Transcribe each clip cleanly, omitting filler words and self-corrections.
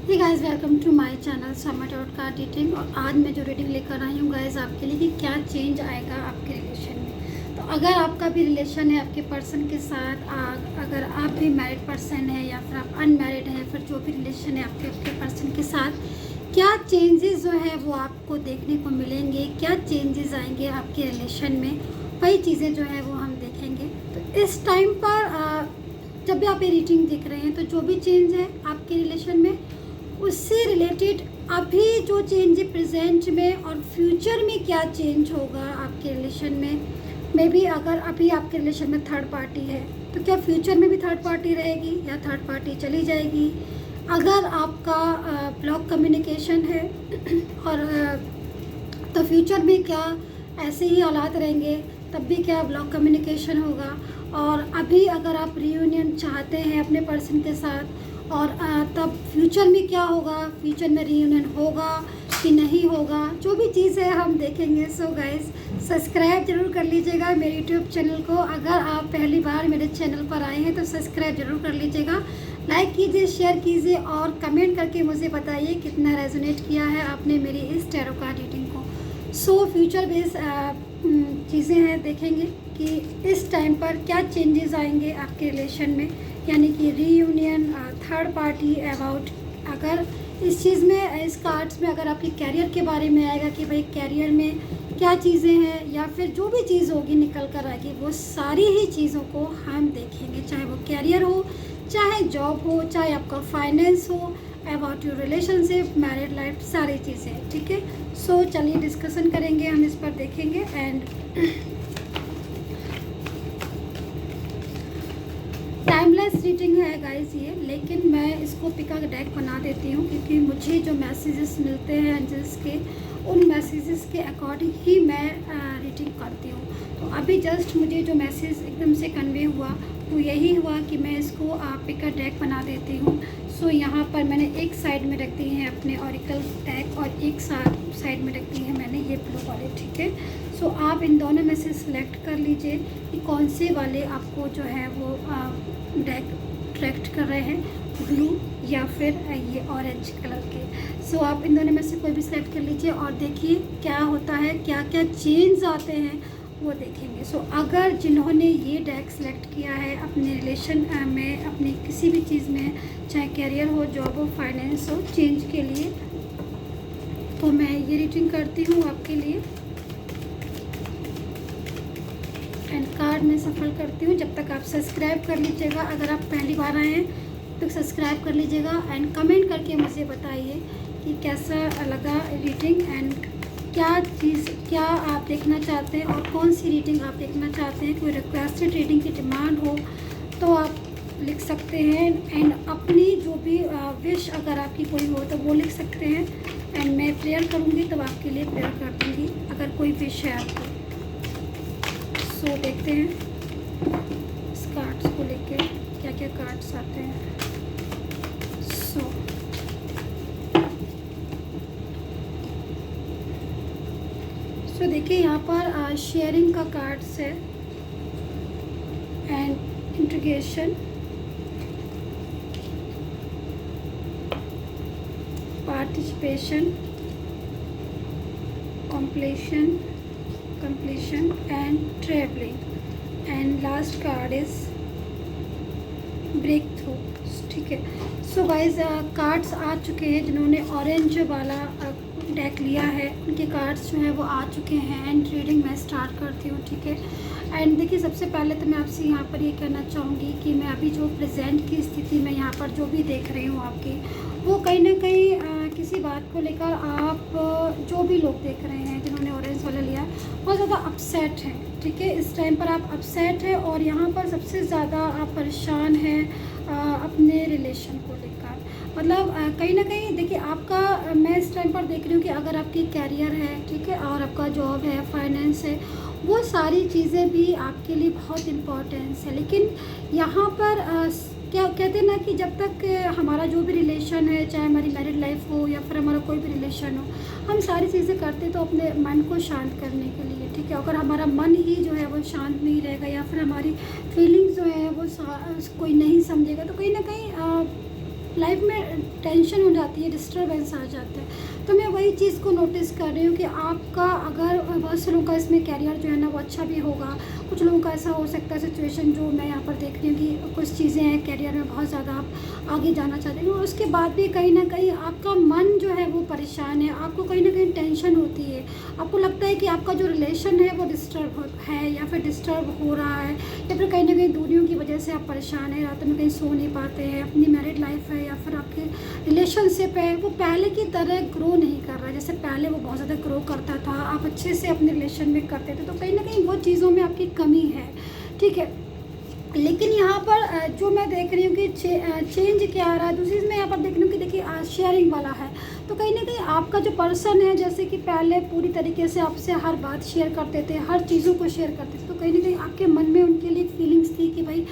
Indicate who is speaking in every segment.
Speaker 1: Hey guys, welcome to my channel Sama dot का reading. और आज मैं जो रीडिंग लेकर आई हूँ गाइस आपके लिए कि क्या चेंज आएगा आपके रिलेशन में। तो अगर आपका भी रिलेशन है आपके पर्सन के साथ, अगर आप भी मैरिड पर्सन है या फिर आप अनमैरिड हैं, फिर जो भी रिलेशन है आपके पर्सन के साथ, क्या चेंजेस जो है वो आपको देखने को मिलेंगे, क्या चेंजेस आएंगे आपके रिलेशन में, वही चीज़ें जो है वो हम देखेंगे। तो इस टाइम पर जब भी आप ये रीडिंग देख रहे हैं तो जो भी चेंज है आपके रिलेशन में, उससे रिलेटेड अभी जो चेंज है प्रेजेंट में और फ्यूचर में क्या चेंज होगा आपके रिलेशन में। मे बी अगर अभी आपके रिलेशन में थर्ड पार्टी है तो क्या फ्यूचर में भी थर्ड पार्टी रहेगी या थर्ड पार्टी चली जाएगी। अगर आपका ब्लॉक कम्युनिकेशन है और तो फ्यूचर में क्या ऐसे ही हालात रहेंगे, तब भी क्या ब्लॉक कम्युनिकेशन होगा। और अभी अगर आप रीयूनियन चाहते हैं अपने पर्सन के साथ और तब फ्यूचर में क्या होगा, फ्यूचर में रीयूनियन होगा कि नहीं होगा, जो भी चीज़ है हम देखेंगे। सो गाइस, सब्सक्राइब जरूर कर लीजिएगा मेरे यूट्यूब चैनल को। अगर आप पहली बार मेरे चैनल पर आए हैं तो सब्सक्राइब जरूर कर लीजिएगा, लाइक कीजिए, शेयर कीजिए और कमेंट करके मुझे बताइए कितना रेजोनेट किया है आपने मेरी इस टैरो कार्ड रीडिंग को। सो फ्यूचर बेस चीज़ें हैं, देखेंगे कि इस टाइम पर क्या चेंजेस आएंगे आपके रिलेशन में, यानी कि रीयूनियन, थर्ड पार्टी अबाउट। अगर इस चीज़ में, इस कार्ड्स में अगर आपके कैरियर के बारे में आएगा कि भाई कैरियर में क्या चीज़ें हैं, या फिर जो भी चीज़ होगी निकल कर आएगी, वो सारी ही चीज़ों को हम देखेंगे। चाहे वो कैरियर हो, चाहे जॉब हो, चाहे आपका फाइनेंस हो, about your relationship, married life, सारी चीज़ें। ठीक है, सो चलिए डिस्कशन करेंगे, हम इस पर देखेंगे। एंड टाइमलेस रीडिंग है गाइस ये, लेकिन मैं इसको पिका डेक बना देती हूँ क्योंकि मुझे जो मैसेजेस मिलते हैं एंजल्स के, उन मैसेजेस के अकॉर्डिंग ही मैं रीडिंग करती हूँ। तो अभी जस्ट मुझे जो मैसेज एकदम से कन्वे हुआ वो यही हुआ कि मैं इसको पिका डेक बना देती हूँ। सो यहाँ पर मैंने एक साइड में रख दी है अपने ऑरिकल डेक और एक साइड में रख दी है मैंने ये ब्लू वाले। ठीक है, सो आप इन दोनों में से सिलेक्ट कर लीजिए कि कौन से वाले आपको जो है वो डेक अट्रैक्ट कर रहे हैं, ब्लू या फिर ये ऑरेंज कलर के। सो आप इन दोनों में से कोई भी सिलेक्ट कर लीजिए और देखिए क्या होता है, क्या क्या चेंज आते हैं वो देखेंगे। सो अगर जिन्होंने ये डेक सेलेक्ट किया है अपने रिलेशन में, अपनी किसी भी चीज़ में, चाहे कैरियर हो, जॉब हो, फाइनेंस हो, चेंज के लिए, तो मैं ये रीडिंग करती हूँ आपके लिए एंड कार्ड में सफल करती हूँ। जब तक आप सब्सक्राइब कर लीजिएगा, अगर आप पहली बार आए हैं तो सब्सक्राइब कर लीजिएगा एंड कमेंट करके मुझे बताइए कि कैसा लगा रीडिंग एंड क्या आप देखना चाहते हैं और कौन सी रीडिंग आप देखना चाहते हैं। कोई रिक्वेस्टेड रीडिंग की डिमांड हो तो आप लिख सकते हैं एंड अपनी जो भी विश अगर आपकी कोई हो तो वो लिख सकते हैं एंड मैं प्रेयर करूँगी तब आपके लिए प्रेयर कर दूँगी अगर कोई विश है आपको। सो देखते हैं इस कार्ड्स को लेके क्या क्या कार्ड्स आते हैं। सो देखिए यहाँ पर शेयरिंग का कार्ड्स है and integration, participation, completion and traveling, and last card is breakthrough। ठीक है, सो गाइज कार्ड्स आ चुके हैं। जिन्होंने ऑरेंज वाला डेक लिया है उनके कार्ड्स जो है वो आ चुके हैं एंड रीडिंग मैं स्टार्ट करती हूँ। ठीक है, एंड देखिए सबसे पहले तो मैं आपसे यहाँ पर ये कहना चाहूँगी कि मैं अभी जो प्रेजेंट की स्थिति में यहाँ पर जो भी देख रही हूँ आपकी, वो कहीं ना कहीं किसी बात को लेकर आप जो भी लोग देख रहे हैं जिन्होंने ऑरेंज वाला लिया बहुत ज़्यादा अपसेट हैं। ठीक है, इस टाइम पर आप अपसेट हैं और यहाँ पर सबसे ज़्यादा आप परेशान हैं अपने रिलेशन को लेकर। मतलब कहीं ना कहीं देखिए आपका, मैं इस टाइम पर देख रही हूँ कि अगर आपकी कैरियर है, ठीक है, और आपका जॉब है, फाइनेंस है, वो सारी चीज़ें भी आपके लिए बहुत इम्पोर्टेंस है। लेकिन यहाँ पर क्या कहते हैं ना कि जब तक हमारा जो भी रिलेशन है, चाहे हमारी मैरिड लाइफ हो या फिर हमारा कोई भी रिलेशन हो, हम सारी चीज़ें करते तो अपने मन को शांत करने के लिए। ठीक है, अगर हमारा मन ही जो है वो शांत नहीं रहेगा या फिर हमारी फीलिंग्स जो है वो कोई नहीं समझेगा तो कहीं ना कहीं लाइफ में टेंशन हो जाती है, डिस्टर्बेंस आ जाता है। तो मैं वही चीज़ को नोटिस कर रही हूँ कि आपका अगर बहुत से लोगों का इसमें कैरियर जो है ना वो अच्छा भी होगा, कुछ लोगों का ऐसा हो सकता है सिचुएशन जो मैं यहाँ पर देख रही हूँ कि कुछ चीज़ें हैं कैरियर में बहुत ज़्यादा आप आगे जाना चाहते हैं, और उसके बाद भी कहीं ना कहीं आपका मन जो है वो परेशान है, आपको कहीं ना कहीं टेंशन होती है, आपको लगता है कि आपका जो रिलेशन है वो डिस्टर्ब है या फिर डिस्टर्ब हो रहा है, या फिर कहीं ना कहीं दूरियों की वजह से आप परेशान हैं, रात में कहीं सो नहीं पाते हैं, अपनी मैरिड लाइफ है या फिर आपके रिलेशनशिप है वो पहले की तरह ग्रो नहीं कर रहा है। जैसे पहले वो बहुत ज़्यादा ग्रो करता था, आप अच्छे से अपने रिलेशन में करते थे, तो कहीं ना कहीं वो चीज़ों में आपकी कमी है, ठीक है। लेकिन यहाँ पर जो मैं देख रही हूँ कि चेंज क्या आ रहा है, दूसरी चीज़ मैं यहाँ पर देख रही हूँ कि देखिए शेयरिंग वाला है, तो कहीं ना कहीं आपका जो पर्सन है, जैसे कि पहले पूरी तरीके से आपसे हर बात शेयर करते थे, हर चीज़ों को शेयर करते थे, तो कहीं ना कहीं आपके मन में उनके लिए फीलिंग्स थी कि भाई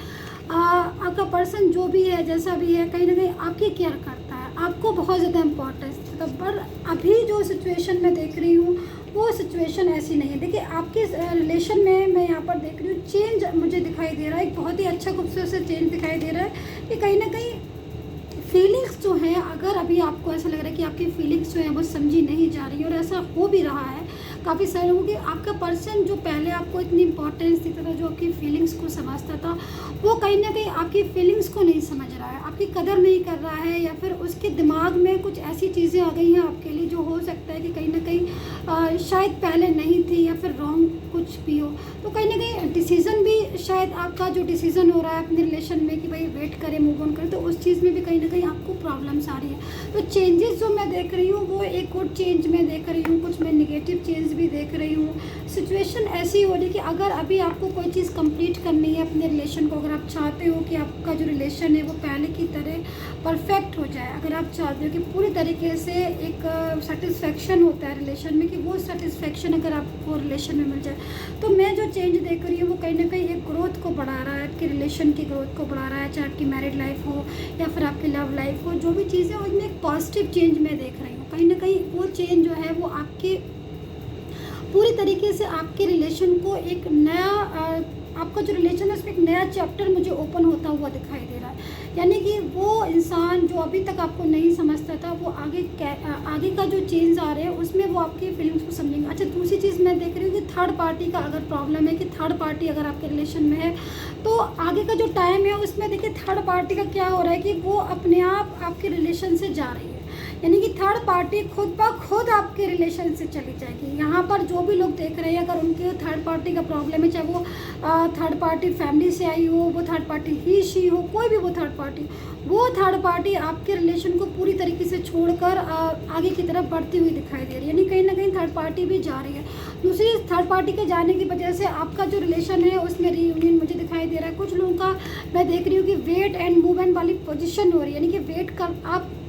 Speaker 1: आपका पर्सन जो भी है, जैसा भी है, कहीं ना कहीं आपकी केयर करता है, आपको बहुत ज़्यादा इम्पोर्टेंस देता है। पर अभी जो सिचुएशन मैं देख रही हूँ वो सिचुएशन ऐसी नहीं है। देखिए आपके रिलेशन में मैं यहाँ पर देख रही हूँ चेंज मुझे दिखाई दे रहा है, एक बहुत ही अच्छा खूबसूरत से चेंज दिखाई दे रहा है कि कहीं ना कहीं फीलिंग्स जो है, अगर अभी आपको ऐसा लग रहा है कि आपकी फीलिंग्स जो है वो समझी नहीं जा रही है, और ऐसा हो भी रहा है काफ़ी सारे लोगों की, आपका पर्सन जो पहले आपको इतनी इंपॉर्टेंस देता था, जो आपकी फीलिंग्स को समझता था, वो कहीं ना कहीं आपकी फीलिंग्स को नहीं समझ रहा है, आपकी कदर नहीं कर रहा है, या फिर उसके दिमाग में कुछ ऐसी चीज़ें आ गई हैं आपके लिए जो हो सकता है कि कहीं ना कहीं शायद पहले नहीं थी, या फिर रॉन्ग कुछ भी हो। तो कहीं ना कहीं डिसीज़न भी शायद आपका जो डिसीज़न हो रहा है अपने रिलेशन में कि भाई वेट करें, मूव ऑन करें, तो उस चीज़ में भी कहीं ना कहीं आपको प्रॉब्लम्स आ रही है। तो चेंजेस जो मैं देख रही हूँ वो एक गुड चेंज मैं देख रही हूँ, कुछ मैं नेगेटिव चेंज भी देख रही हूँ। सिचुएशन ऐसी हो रही कि अगर अभी आपको कोई चीज़ कंप्लीट करनी है अपने रिलेशन को, अगर आप चाहते हो कि आपका जो रिलेशन है वो पहले की तरह परफेक्ट हो जाए, अगर आप चाहते हो कि पूरी तरीके से एक सेटिस्फेक्शन होता है रिलेशन में, कि वो सेटिस्फेक्शन अगर आपको रिलेशन में मिल जाए, तो मैं जो चेंज देख रही हूँ वो कहीं ना कहीं एक ग्रोथ को बढ़ा रहा है, आपके रिलेशन की ग्रोथ को बढ़ा रहा है, चाहे आपकी मैरिड लाइफ हो या फिर आपकी लव लाइफ हो, जो भी चीज़ें उसमें एक पॉजिटिव चेंज मैं देख रही हूँ। कहीं ना कहीं वो चेंज जो है वो आपके पूरी तरीके से आपके रिलेशन को एक नया आपका जो रिलेशन है उसमें एक नया चैप्टर मुझे ओपन होता हुआ दिखाई दे रहा है। यानी कि वो इंसान जो अभी तक आपको नहीं समझता था, वो आगे का जो चेंज आ रहे हैं उसमें वो आपकी फीलिंग्स को समझेंगे। अच्छा, दूसरी चीज़ मैं देख रही हूँ कि थर्ड पार्टी का अगर प्रॉब्लम है, कि थर्ड पार्टी अगर आपके रिलेशन में है, तो आगे का जो टाइम है उसमें देखिए थर्ड पार्टी का क्या हो रहा है कि वो अपने आप आपके रिलेशन से जा रही है, यानी कि थर्ड पार्टी खुद ब खुद आपके रिलेशन से चली जाएगी। यहाँ पर जो भी लोग देख रहे हैं, अगर उनके थर्ड पार्टी का प्रॉब्लम है, चाहे वो थर्ड पार्टी फैमिली से आई हो, वो थर्ड पार्टी ही शी हो, कोई भी वो थर्ड पार्टी आपके रिलेशन को पूरी तरीके से छोड़कर आगे की तरफ बढ़ती हुई दिखाई दे रही है, यानी कहीं ना कहीं थर्ड पार्टी भी जा रही है। दूसरी, थर्ड पार्टी के जाने की वजह से आपका जो रिलेशन है उसमें रीयूनियन मुझे दिखाई दे रहा है। कुछ लोगों का मैं देख रही हूँ कि वेट एंड मूवमेंट वाली पोजीशन हो रही है, यानी कि वेट कर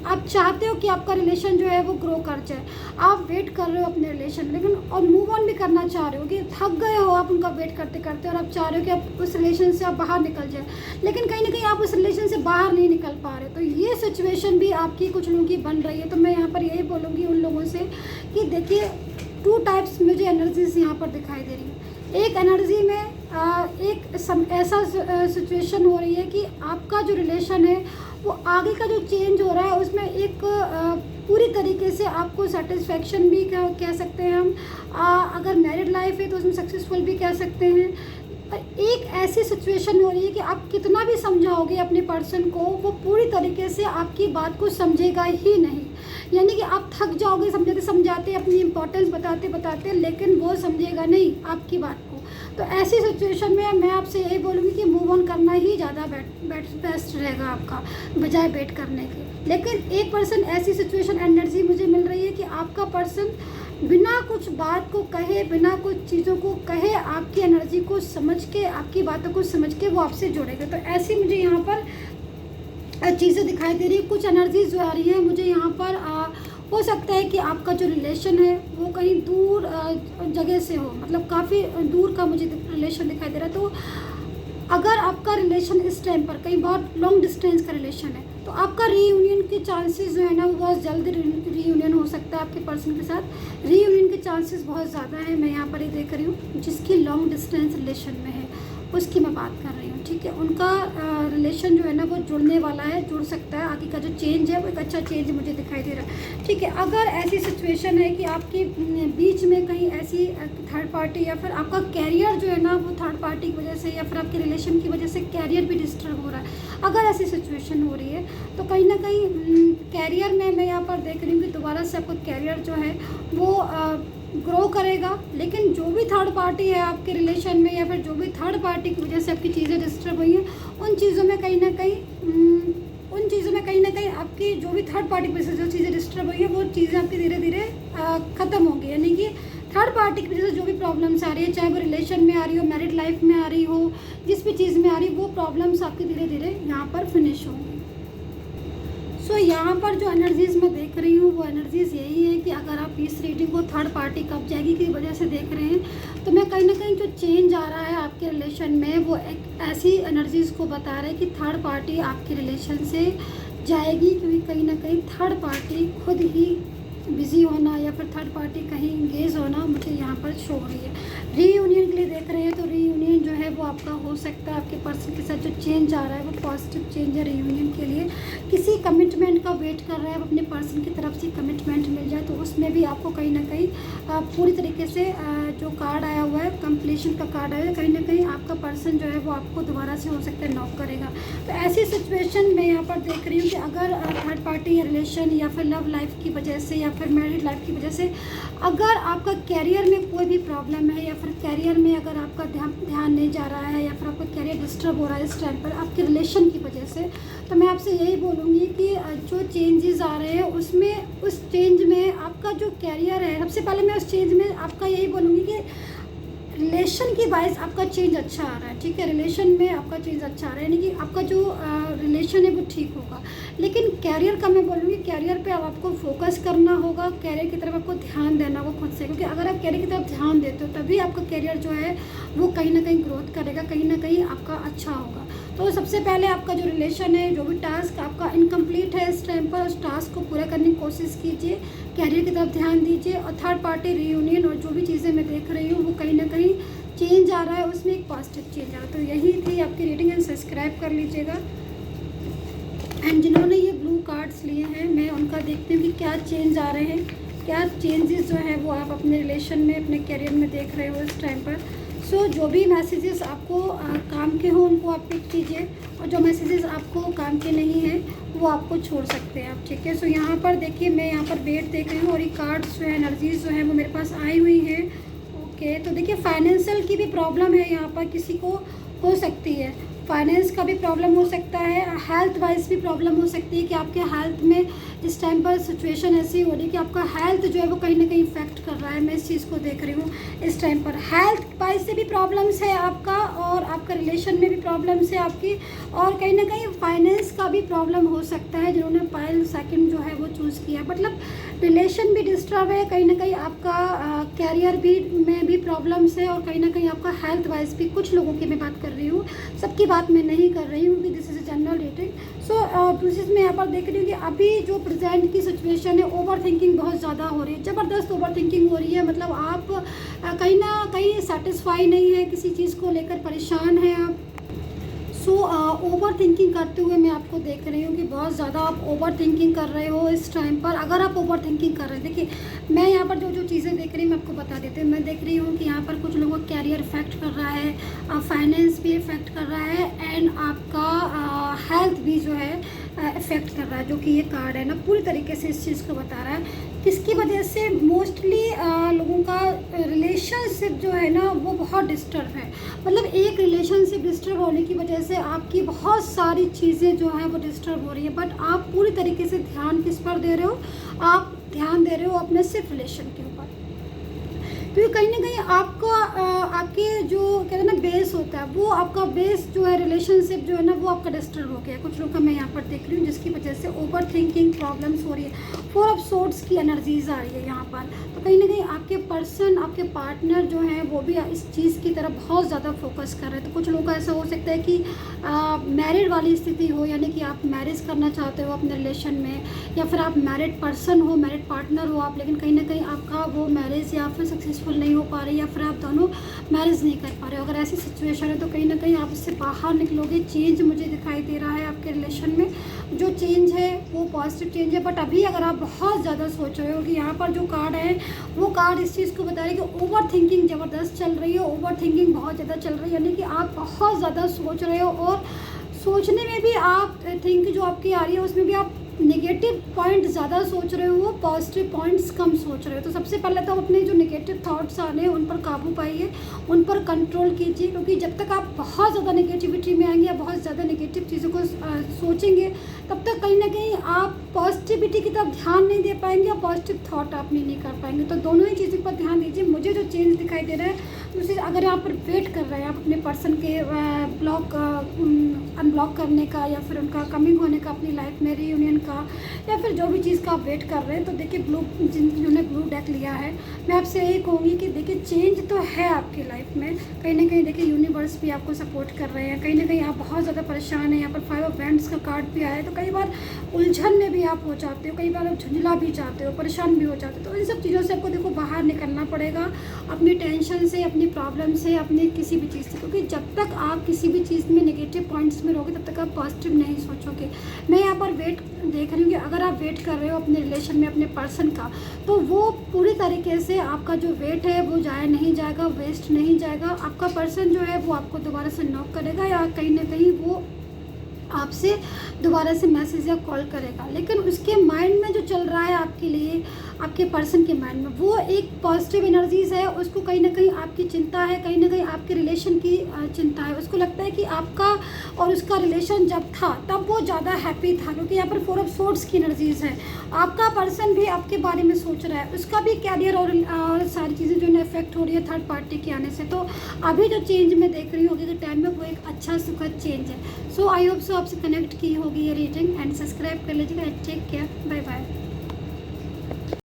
Speaker 1: आप चाहते हो कि आपका रिलेशन जो है वो ग्रो कर जाए, आप वेट कर रहे हो अपने रिलेशन में, लेकिन और मूव ऑन भी करना चाह रहे हो, कि थक गए हो आप उनका वेट करते करते, और आप चाह रहे हो कि आप उस रिलेशन से आप बाहर निकल जाए, लेकिन कहीं ना कहीं आप उस रिलेशन से बाहर नहीं निकल पा रहे। तो ये सिचुएशन भी आपकी कुछ लोगों की बन रही है। तो मैं यहाँ पर यही बोलूँगी उन लोगों से कि देखिए 2 टाइप्स मुझे एनर्जीज यहाँ पर दिखाई दे रही है। एक एनर्जी में ऐसा सिचुएशन हो रही है कि आपका जो रिलेशन है वो आगे का जो चेंज हो रहा है उसमें एक पूरी तरीके से आपको सेटिस्फेक्शन भी कह सकते हैं हम, अगर मैरिड लाइफ है तो उसमें सक्सेसफुल भी कह सकते हैं। एक ऐसी सिचुएशन हो रही है कि आप कितना भी समझाओगे अपने पर्सन को, वो पूरी तरीके से आपकी बात को समझेगा ही नहीं, यानी कि आप थक जाओगे समझाते समझाते, अपनी इम्पोर्टेंस बताते बताते, लेकिन वो समझेगा नहीं आपकी बात को। तो ऐसी सिचुएशन में मैं आपसे यही बोलूँगी कि मूव ऑन करना ही ज़्यादा बेस्ट रहेगा आपका, बजाय वेट करने के। लेकिन एक पर्सन ऐसी सिचुएशन एनर्जी मुझे मिल रही है कि आपका पर्सन बिना कुछ बात को कहे, बिना कुछ चीज़ों को कहे, आपकी एनर्जी को समझ के, आपकी बातों को समझ के वो आपसे जुड़ेगा। तो ऐसी मुझे यहाँ पर चीज़ें दिखाई दे रही है। कुछ एनर्जीज जो आ रही है मुझे यहाँ पर हो सकता है कि आपका जो रिलेशन है वो कहीं दूर जगह से हो, मतलब काफ़ी दूर का मुझे रिलेशन दिखाई दे रहा है। तो अगर आपका रिलेशन इस टाइम पर कहीं बहुत लॉन्ग डिस्टेंस का रिलेशन है, तो आपका रीयूनियन के चांसेस जो है ना वो बहुत जल्द रीयूनियन हो सकता है आपके पर्सन के साथ। रीयूनियन के चांसेस बहुत ज़्यादा है, मैं यहाँ पर ही देख रही हूँ। जिसकी लॉन्ग डिस्टेंस रिलेशन में है उसकी मैं बात कर रही हूँ, ठीक है। ठीक है, उनका रिलेशन जो है ना वो जुड़ने वाला है, जुड़ सकता है। आगे का जो चेंज है वो एक अच्छा चेंज मुझे दिखाई दे रहा है, ठीक है। अगर ऐसी सिचुएशन है कि आपके बीच में कहीं ऐसी थर्ड पार्टी या फिर आपका कैरियर जो है ना वो थर्ड पार्टी की वजह से या फिर आपके रिलेशन की वजह से कैरियर भी डिस्टर्ब हो रहा है, अगर ऐसी सिचुएशन हो रही है तो कहीं ना कहीं कैरियर में मैं यहाँ पर देख रही हूँ कि दोबारा से आपका कैरियर जो है वो ग्रो करेगा। लेकिन जो भी थर्ड पार्टी है आपके रिलेशन में या फिर जो भी थर्ड पार्टी की वजह से आपकी चीज़ें डिस्टर्ब हुई हैं, उन चीज़ों में कहीं ना कहीं आपकी जो भी थर्ड पार्टी की वजह से जो चीज़ें डिस्टर्ब हुई हैं वो चीज़ें आपकी धीरे धीरे ख़त्म होंगी। यानी कि थर्ड पार्टी की वजह से जो भी प्रॉब्लम्स आ रही है, चाहे वो रिलेशन में आ रही हो, मैरिड लाइफ में आ रही हो, जिस भी चीज़ में आ रही है, वो प्रॉब्लम्स आपकी धीरे धीरे यहाँ पर फिनिश होंगी। सो यहाँ पर जो एनर्जीज़ मैं देख रही हूँ वो एनर्जीज़ यही है कि अगर आप इस रीडिंग को थर्ड पार्टी कब जाएगी की वजह से देख रहे हैं, तो मैं कहीं ना कहीं जो चेंज आ रहा है आपके रिलेशन में वो एक ऐसी एनर्जीज़ को बता रहा है कि थर्ड पार्टी आपके रिलेशन से जाएगी, क्योंकि कहीं ना कहीं थर्ड पार्टी खुद ही बिज़ी होना या फिर थर्ड पार्टी कहीं इंगेज होना मुझे यहाँ पर शो हो रही है। रीयूनियन के लिए देख रहे हैं तो रीयूनियन जो है वो आपका हो सकता है। आपके पर्सन के साथ जो चेंज आ रहा है वो पॉजिटिव चेंज है रीयूनियन के लिए। किसी कमिटमेंट का वेट कर रहे हैं, अपने पर्सन की तरफ से कमिटमेंट मिल जाए तो उसमें भी आपको कहीं ना कहीं पूरी तरीके से जो कार्ड आया हुआ है कंप्लीशन का कार्ड आया है, कहीं ना कहीं आपका पर्सन जो है वो आपको दोबारा से हो सकता है नॉक करेगा। तो ऐसी सिचुएशन मैं यहाँ पर देख रही हूँ कि अगर थर्ड पार्टी रिलेशन या फिर लव लाइफ की वजह से या फिर मैरिड लाइफ की वजह से अगर आपका कैरियर में कोई भी प्रॉब्लम है या फिर कैरियर में अगर आपका ध्यान नहीं जा रहा है या फिर आपका कैरियर डिस्टर्ब हो रहा है इस टाइम पर आपके रिलेशन की वजह से, तो मैं आपसे यही बोलूँगी कि जो चेंजेस आ रहे हैं उसमें उस चेंज में आपका जो कैरियर है, सबसे पहले मैं उस चेंज में आपका यही बोलूँगी कि रिलेशन की वाइज आपका चेंज अच्छा आ रहा है, ठीक है। रिलेशन में आपका चेंज अच्छा आ रहा है, यानी कि आपका जो रिलेशन है वो ठीक होगा। लेकिन कैरियर का मैं बोलूँगी कैरियर पे अब आपको फोकस करना होगा, कैरियर की तरफ आपको ध्यान देना होगा खुद से, क्योंकि अगर आप कैरियर की तरफ ध्यान देते हो तभी आपका कैरियर जो है वो कहीं ना कहीं ग्रोथ करेगा, कहीं ना कहीं आपका अच्छा होगा। तो सबसे पहले आपका जो रिलेशन है, जो भी टास्क आपका इनकम्प्लीट है इस टाइम पर, उस टास्क को पूरा करने की कोशिश कीजिए, कैरियर की तरफ ध्यान दीजिए। और थर्ड पार्टी रीयूनियन और जो भी चीज़ें मैं देख रही हूँ वो कहीं ना कहीं चेंज आ रहा है, उसमें एक पॉजिटिव चेंज आ रहा है। तो यही थी आपकी रीडिंग एंड सब्सक्राइब कर लीजिएगा। एंड जिन्होंने ये ब्लू कार्ड्स लिए हैं मैं उनका देखती हूँ कि क्या चेंज आ रहे हैं, क्या चेंजेस जो है वो आप अपने रिलेशन में अपने कैरियर में देख रहे हो इस टाइम पर। सो जो भी मैसेजेस आपको काम के हो उनको आप पिक कीजिए और जो मैसेजेस आपको काम के नहीं हैं वो आपको छोड़ सकते हैं आप, ठीक है। सो यहाँ पर देखिए मैं यहाँ पर वेट देख रही हूँ और ये कार्ड्स जो है एनर्जीज जो है वो मेरे पास आई हुई हैं। ओके, तो देखिए फाइनेंशियल की भी प्रॉब्लम है यहाँ पर, किसी को हो सकती है, फाइनेंस का भी प्रॉब्लम हो सकता है, हेल्थ वाइज भी प्रॉब्लम हो सकती है कि आपके हेल्थ में इस टाइम पर सिचुएशन ऐसी हो रही है कि आपका हेल्थ जो है वो कहीं ना कहीं इफेक्ट कर रहा है। मैं इस चीज़ को देख रही हूँ इस टाइम पर हेल्थ वाइज से भी प्रॉब्लम्स है आपका, और आपका रिलेशन में भी प्रॉब्लम्स है आपकी, और कहीं ना कहीं फाइनेंस का भी प्रॉब्लम हो सकता है जिन्होंने पाइल सेकंड जो है वो चूज़ किया। मतलब रिलेशन भी डिस्टर्ब है, कहीं ना कहीं आपका कैरियर भी में भी प्रॉब्लम्स है, और कहीं ना कहीं आपका हेल्थ वाइज भी। कुछ लोगों की मैं बात कर रही हूँ, सबकी बात मैं नहीं कर रही हूँ कि this is general rating. So process में यहाँ पर देख रही हूँ कि अभी जो प्रेजेंट की सिचुएशन है ओवर थिंकिंग बहुत ज़्यादा हो रही है, ज़बरदस्त ओवर थिंकिंग हो रही है। मतलब आप कहीं ना कहीं सेटिस्फाई नहीं है, किसी चीज़ को लेकर परेशान हैं आप। सो ओवर थिंकिंग करते हुए मैं आपको देख रही हूँ कि बहुत ज़्यादा आप ओवर थिंकिंग कर रहे हो इस टाइम पर। अगर आप ओवर थिंकिंग कर रहे हैं, देखिए मैं यहाँ पर जो चीज़ें देख रही हूँ मैं आपको बता देती हूँ। मैं देख रही हूँ कि यहाँ पर कुछ लोगों का कैरियर इफेक्ट कर रहा है, फाइनेंस भी इफेक्ट कर रहा है, एंड आपका हेल्थ भी जो है इफेक्ट कर रहा है, जो कि ये कार्ड है ना पूरी तरीके से इस चीज़ को बता रहा है। किसकी वजह से? मोस्टली लोगों का रिलेशनशिप जो है ना वो बहुत डिस्टर्ब है। मतलब एक रिलेशनशिप डिस्टर्ब होने की वजह से आपकी बहुत सारी चीज़ें जो हैं वो डिस्टर्ब हो रही है, बट आप पूरी तरीके से ध्यान किस पर दे रहे हो? आप ध्यान दे रहे हो अपने सिर्फ रिलेशन के ऊपर, क्योंकि कहीं ना कहीं आपका आपके जो कहते हैं ना बेस होता है, वो आपका बेस जो है रिलेशनशिप जो है ना वो आपका डिस्टर्ब हो गया। कुछ लोग का मैं यहाँ पर देख रही हूँ जिसकी वजह से ओवर थिंकिंग प्रॉब्लम्स हो रही है। फोर ऑफ सोर्ड्स की एनर्जीज आ रही है यहाँ पर। तो कहीं ना कहीं आपके पर्सन, आपके पार्टनर जो हैं वो भी इस चीज़ की तरफ बहुत ज़्यादा फोकस कर रहे हैं। तो कुछ लोगों का ऐसा हो सकता है कि मैरिड वाली स्थिति हो, यानी कि आप मैरिज करना चाहते हो अपने रिलेशन में, या फिर आप मैरिड पर्सन हो, मैरिड पार्टनर हो आप, लेकिन कहीं ना कहीं आपका वो मैरिज या फिर सक्सेसफुल नहीं हो पा रही, या फिर आप दोनों मैरिज नहीं कर पा रहे हो। अगर ऐसी सिचुएशन है तो कहीं ना कहीं आप इससे बाहर निकलोगे। चेंज मुझे दिखाई दे रहा है आपके रिलेशन में, जो चेंज है वो पॉजिटिव चेंज है। बट अभी अगर आप बहुत ज़्यादा सोच रहे हो कि यहाँ पर जो कार्ड है वो कार्ड इस चीज़ को बता रहे हैं कि ओवर थिंकिंग ज़बरदस्त चल रही है, ओवर थिंकिंग बहुत ज़्यादा चल रही है, यानी कि आप बहुत ज़्यादा सोच रहे हो, और सोचने में भी आप थिंक जो आपकी आ रही है उसमें भी आप नेगेटिव पॉइंट ज़्यादा सोच रहे हो, पॉजिटिव पॉइंट्स कम सोच रहे हो। तो सबसे पहले तो अपने जो नेगेटिव थॉट्स आ रहे हैं उन पर काबू पाइए, उन पर कंट्रोल कीजिए, क्योंकि जब तक आप बहुत ज़्यादा नेगेटिविटी में आएंगे या बहुत ज़्यादा नेगेटिव चीज़ों को सोचेंगे, तब तक कहीं ना कहीं आप पॉजिटिविटी की तरफ ध्यान नहीं दे पाएंगे और पॉजिटिव थॉट आप नहीं कर पाएंगे। तो दोनों ही चीज़ों पर ध्यान दीजिए। मुझे जो चेंज दिखाई दे रहा है उसे अगर आप पर वेट कर रहे हैं, आप अपने पर्सन के ब्लॉक अनब्लॉक करने का, या फिर उनका कमिंग होने का अपनी लाइफ में, रीयूनियन का, या फिर जो भी चीज़ का आप वेट कर रहे हैं, तो देखिए जिन्होंने ब्लू डेक लिया है, मैं आपसे यही कहूँगी कि देखिए चेंज तो है आपकी लाइफ में। कहीं ना कहीं देखिए यूनिवर्स भी आपको सपोर्ट कर रहे हैं, कहीं ना कहीं आप बहुत ज़्यादा परेशान हैं। यहाँ पर 5 ऑफ वैंड्स का कार्ड भी आया है, तो कई बार उलझन में भी आप हो जाते हो, कई बार आप झुंझला भी जाते हो, परेशान भी हो जाते हो। तो इन सब चीज़ों से आपको देखो बाहर निकलना पड़ेगा, अपनी टेंशन से, अपनी प्रॉब्लम से, अपनी किसी भी चीज़ से, क्योंकि जब तक आप किसी भी चीज़ में नेगेटिव पॉइंट्स में रहोगे तब तक आप पॉजिटिव नहीं सोचोगे। मैं यहाँ पर वेट देख रही हूँ कि अगर आप वेट कर रहे हो अपने रिलेशन में अपने पर्सन का, तो वो पूरी तरीके से आपका जो वेट है वो जाया नहीं जाएगा, वेस्ट नहीं जाएगा। आपका पर्सन जो है वो आपको दोबारा से नॉक करेगा, या कहीं ना कहीं वो आपसे दोबारा से मैसेज या कॉल करेगा, लेकिन उसके माइंड में जो चल रहा है आपके लिए, आपके पर्सन के माइंड में वो एक पॉजिटिव एनर्जीज है। उसको कहीं ना कहीं आपकी चिंता है, कहीं ना कहीं आपके रिलेशन की चिंता है। उसको लगता है कि आपका और उसका रिलेशन जब था तब वो ज़्यादा हैप्पी था, क्योंकि यहाँ पर 4 ऑफ सोर्ड्स की एनर्जीज है। आपका पर्सन भी आपके बारे में सोच रहा है, उसका भी कैरियर और सारी चीज़ें जो है इफेक्ट हो रही है थर्ड पार्टी के आने से। तो अभी जो चेंज मैं देख रही हूँ कि टाइम में वो एक अच्छा सुखद चेंज है। सो आई होप सो आपसे कनेक्ट की होगी ये रीडिंग, एंड सब्सक्राइब कर लीजिएगा। Take care, bye bye.